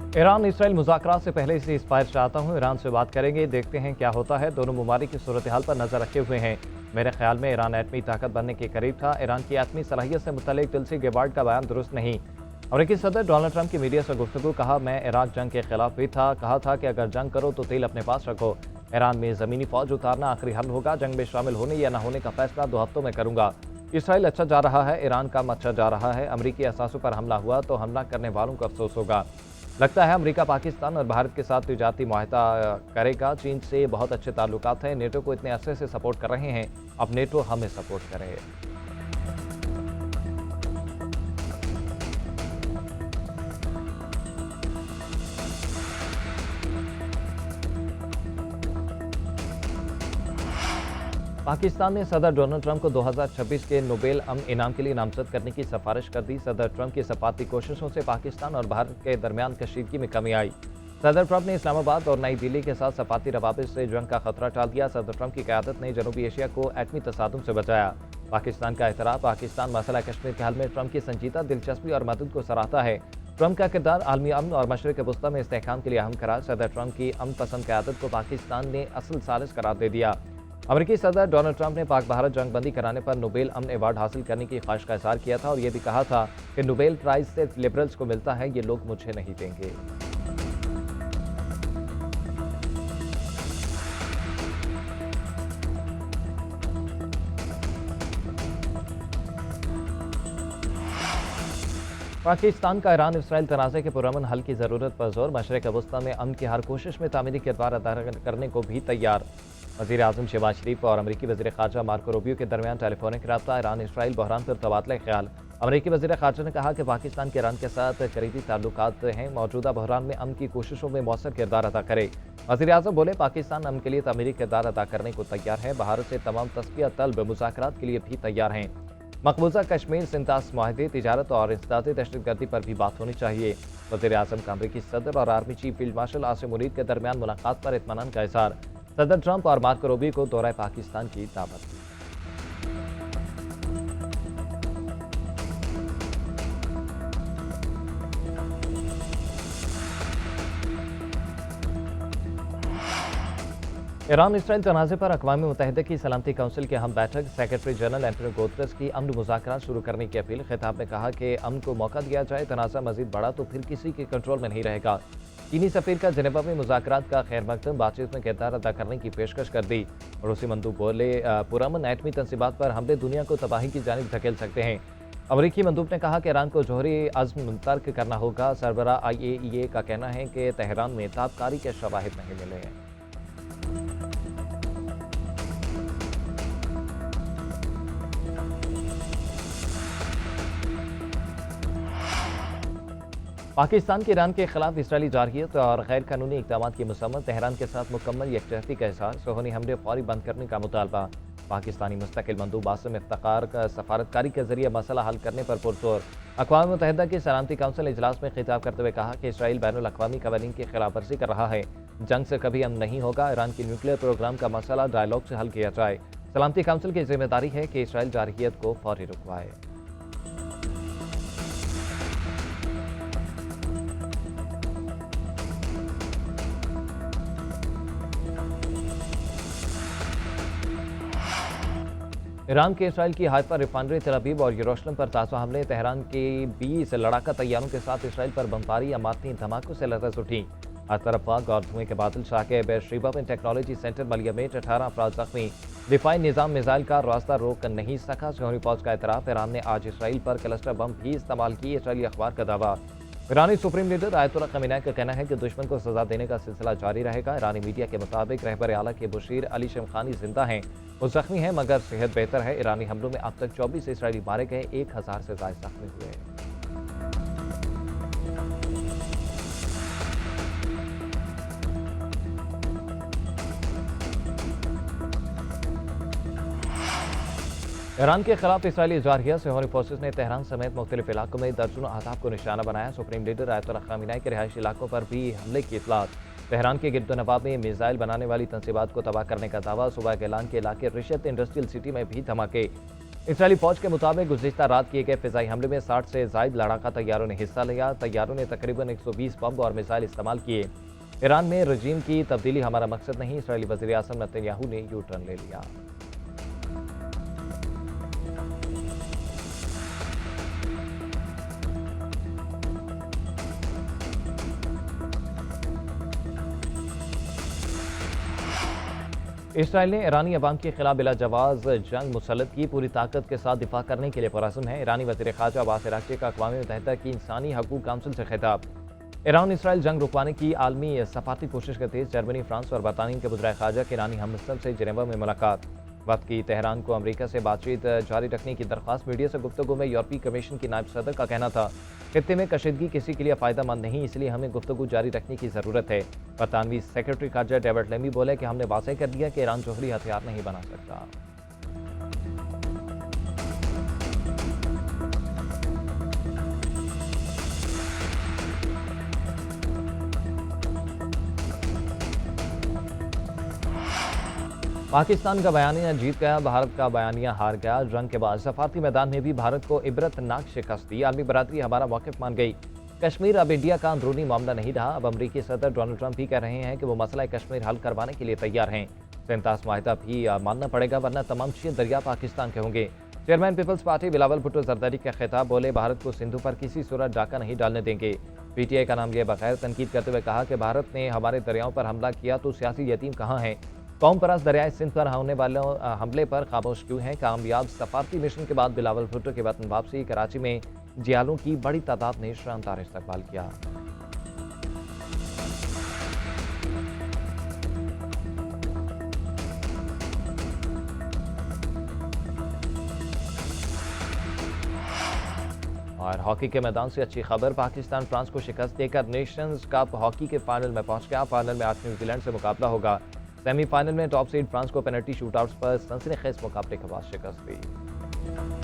Iran Israel मुज़ाकरात से पहले से इस्पायर चाहता हूँ। ईरान से बात करेंगे, देखते हैं क्या होता है। दोनों ममालिक की सूरत हाल पर नजर रखे हुए हैं। मेरे ख्याल में ईरान एटमी ताकत बनने के करीब था। ईरान की एटमी सलाहियत से मुतल्लिक तुलसी गेबार्ड का बयान दुरुस्त नहीं। अमेरिकी सदर डोनाल्ड ट्रंप की मीडिया से गुफ्तगू, कहा मैं इराक जंग के खिलाफ भी था, कहा था कि अगर जंग करो तो तेल अपने पास रखो। ईरान में ज़मीनी फौज उतारना आखिरी हल होगा। जंग में शामिल होने या न होने का फैसला 2 हफ्तों में करूंगा। इसराइल अच्छा जा रहा है, ईरान कम अच्छा जा रहा है। अमरीकी असासों पर हमला हुआ तो हमला करने वालों को अफसोस होगा। लगता है अमेरिका पाकिस्तान और भारत के साथ तिजारती मुआहदा करेगा। चीन से बहुत अच्छे ताल्लुकात हैं। नेटो को इतने अरसे से सपोर्ट कर रहे हैं, अब नेटो हमें सपोर्ट करे। पाकिस्तान ने सदर डोनाल्ड ट्रंप को 2026 के नोबेल अमन इनाम के लिए नामजद करने की सिफारिश कर दी। सदर ट्रंप की सफारती कोशिशों से पाकिस्तान और भारत के दरमियान कशीदगी में कमी आई। सदर ट्रंप ने इस्लामाबाद और नई दिल्ली के साथ सफारती रवाबित से जंग का खतरा टाल दिया। सदर ट्रंप की क़यादत ने जनूबी एशिया को एटमी तसादुम से बचाया। पाकिस्तान का एतराफ़, पाकिस्तान मसला कश्मीर के हल में ट्रंप की संजीदा दिलचस्पी और मदद को सराहता है। ट्रंप का किरदार आलमी अमन और मशरिक़ वस्ता में इस्तेहकाम के लिए अहम करार। सदर ट्रंप की अमन पसंद क़यादत को पाकिस्तान ने असल साजिश करार दे दिया। अमेरिकी सदर डोनाल्ड ट्रंप ने पाक भारत जंग बंदी कराने पर नोबेल अमन अवार्ड हासिल करने की ख्वाहिश का इज़हार किया था और यह भी कहा था कि नोबेल प्राइज सिर्फ लिबरल्स को मिलता है, ये लोग मुझे नहीं देंगे। पाकिस्तान का ईरान इसराइल तनाज़े के पुरअमन हल की ज़रूरत पर जोर। मशरिक़ वस्ता में अमन की हर कोशिश में तामीरी किरदार अदा करने को भी तैयार। वज़ीर आज़म शहबाज शरीफ और अमरीकी वज़ीर ख़ारजा मार्को रूबियो के दरमियान टेलीफोनिक रब्ता। ईरान इसराइल बहरान पर तबादला ख्याल। अमरीकी वज़ीर ख़ारजा ने कहा कि पाकिस्तान के ईरान के साथ करीबी ताल्लुकात हैं, मौजूदा बहरान में अमन की कोशिशों में मौसर किरदार अदा करे। वज़ीर आज़म बोले, पाकिस्तान अमन के लिए तामीरी किरदार अदा करने को तैयार है। भारत से तमाम तस्फिया तलब मुज़ाकरात के लिए भी तैयार हैं। मकबूजा कश्मीर सिंतास माहदे, तिजारत और इंसदादी दहशतगर्दी पर भी बात होनी चाहिए। वज़ीर आज़म का अमरीकी सदर और army chief field marshal Asim Munir के दरमियान मुलाकात पर इत्मीनान का इज़हार। सदर ट्रंप और मार्को रूबियो को दौरा पाकिस्तान की दावत दी। ईरान इसराइल तनाज़े पर अक़वाम मुत्तहिदा की सलामती काउंसिल की अहम बैठक। सेक्रेटरी जनरल एंटोनियो गुतेरेस की अमन मुज़ाकरात शुरू करने की अपील। खिताब में कहा कि अमन को मौका दिया जाए, तनाज़ा मजीद बढ़ा तो फिर किसी के कंट्रोल में नहीं रहेगा। चीनी सफ़ीर का जेनेवा में मुज़ाकरात का खैर मकदम, बातचीत में किरदार अदा करने की पेशकश कर दी। रूसी मंदूब बोले, पुरअमन एटमी तंसीबात पर हमले दुनिया को तबाही की जानिब धकेल सकते हैं। अमरीकी मंदूब ने कहा कि ईरान को जौहरी अज़्म तर्क करना होगा। सरबराह IAEA का कहना है कि तेहरान में ताबकारी के शवाहिद नहीं मिले हैं। पाकिस्तान के ईरान के खिलाफ इसराइली जारहियत और गैर कानूनी इक़दामात की मसम्मत। तेहरान के साथ मुकम्मल यकजहती का इज़हार। सूहानी हमले फौरी बंद करने का मुतालबा। पाकिस्तानी मुस्तकिल मंदूब आसिम इफ्तिखार का सफारतकारी के जरिए मसला हल करने पर पुरजोर। अक़वाम मुत्तहिदा की सलामती काउंसिल इजलास में खिताब करते हुए कहा कि इसराइल बैनुल अक़वामी क़वानीन की खिलाफ वर्जी कर रहा है। जंग से कभी अमन नहीं होगा। ईरान की न्यूक्लियर प्रोग्राम का मसला डायलॉग से हल किया जाए। सलामती काउंसिल की जिम्मेदारी है कि इसराइल जारहियत को फौरी रुकवाए। ईरान के इसराइल की हाइफा रिफाइनरी तेल अवीव और यरूशलेम पर ताज़ा हमले। तेहरान के 20 लड़ाका तैयारों के साथ इसराइल पर बमबारी, अमारती धमाकों से लरज़ उठी। हर तरफ आग और धुएं के बादल छा गए। बेशरीबा टेक्नोलॉजी सेंटर मलिया में 18 अफराद जख्मी। दिफाई निज़ाम मिसाइल का रास्ता रोक नहीं सका। जौहरी फौज का एतराफ़। ईरान ने आज इसराइल पर क्लस्टर बम भी इस्तेमाल किए। इसराइली अखबार का दावा। ईरानी सुप्रीम लीडर आयतुल्लाह खमीनेई का कहना है कि दुश्मन को सजा देने का सिलसिला जारी रहेगा। ईरानी मीडिया के मुताबिक रहबर आला के बुशीर अली शमखानी जिंदा हैं, वो जख्मी हैं मगर सेहत बेहतर है। ईरानी हमलों में अब तक 24 इसराइली मारे गए, 1000 से ज़ायद जख्मी हुए। ईरान के खिलाफ इसराइली जारहियत से फोर्सेस ने तेहरान समेत मुख्तलिफ इलाकों में दर्जनों अहदाफ को निशाना बनाया। सुप्रीम लीडर आयतुल्लाह खमीनेई के रिहायशी इलाकों पर भी हमले की इतलात। तेहरान के गिरदोनवाब में मिसाइल बनाने वाली तंसीबात को तबाह करने का दावा। सुबह गेलान के इलाके रिशत इंडस्ट्रियल सिटी में भी धमाके। इसराइली फौज के मुताबिक गुज़िश्ता रात किए गए फ़िज़ाई हमले में 60 से ज़ायद लड़ाका तैयारों ने हिस्सा लिया। तैयारों ने तकरीबन 120 बम और मिसाइल इस्तेमाल किए। ईरान में रजीम की तब्दीली हमारा मकसद नहीं, इसराइली वज़ीर आज़म नेतन्याहू ने यू टर्न ले लिया। इसराइल ने ईरानी अवाम के खिलाफ बिला जवाज जंग मुसल्लत की पूरी ताकत के साथ दिफा करने के लिए पुरअज़्म है। ईरानी वज़ीर ख़ारजा अब्बास अराग़ची का अक़वाम मुत्तहिदा की इंसानी हकूक़ काउंसिल से खिताब। ईरान इसराइल जंग रुकवाने की आलमी सफारती कोशिश के तेज़ जर्मनी, फ्रांस और बरतानिया के वज़ीर ख़ारजा के ईरानी हमसफ़र से जिनेवा में मुलाकात। वक्त की तेहरान को अमरीका से बातचीत जारी रखने की दरख्वास्त। मीडिया से गुफ्तगू में यूरोपीय कमीशन की नायब सदर का कहना था, खित्ते में कशीदगी किसी के लिए फ़ायदेमंद नहीं, इसलिए हमें गुफ्तगू जारी रखने की ज़रूरत है। बरतानवी सेक्रेटरी खारजा डेविड लेमी बोले कि हमने वाज़ेह कर दिया कि ईरान जोहरी हथियार नहीं बना सकता। पाकिस्तान का बयानिया जीत गया, भारत का बयानिया हार गया। जंग के बाद सफारती मैदान में भी भारत को इबरतनाक शिकस्त दी। आलमी बरादरी हमारा मौक़िफ़ मान गई। कश्मीर अब इंडिया का अंदरूनी मामला नहीं रहा। अब अमरीकी सदर डोनाल्ड ट्रंप भी कह रहे हैं कि वो मसला कश्मीर हल करवाने के लिए तैयार हैं। सेंतास माहिदा भी मानना पड़ेगा, वरना तमाम 6 दरिया पाकिस्तान के होंगे। Chairman Peoples Party Bilawal Bhutto Zardari का खिताब, बोले भारत को सिंधु पर किसी सूरत डाका नहीं डालने देंगे। पीटीआई का नाम लिए बगैर तनकीद करते हुए कहा कि भारत ने हमारे दरियाओं पर हमला किया तो सियासी यतीम कहाँ हैं। कौम परास दरियाए सिंध पर होने वाले हमले पर खामोश क्यों हैं। कामयाब सफारती मिशन के बाद बिलावल भुट्टो के वतन वापसी। कराची में जियालों की बड़ी तादाद ने शानदार इस्तकबाल किया। और हॉकी के मैदान से अच्छी खबर, पाकिस्तान फ्रांस को शिकस्त देकर नेशंस कप हॉकी के फाइनल में पहुंच गया। फाइनल में आज न्यूजीलैंड से मुकाबला होगा। सेमीफाइनल में टॉप सीड फ्रांस को पेनल्टी शूटआउट्स पर सनसनीखेज मुकाबले के बाद शिकस्त दी।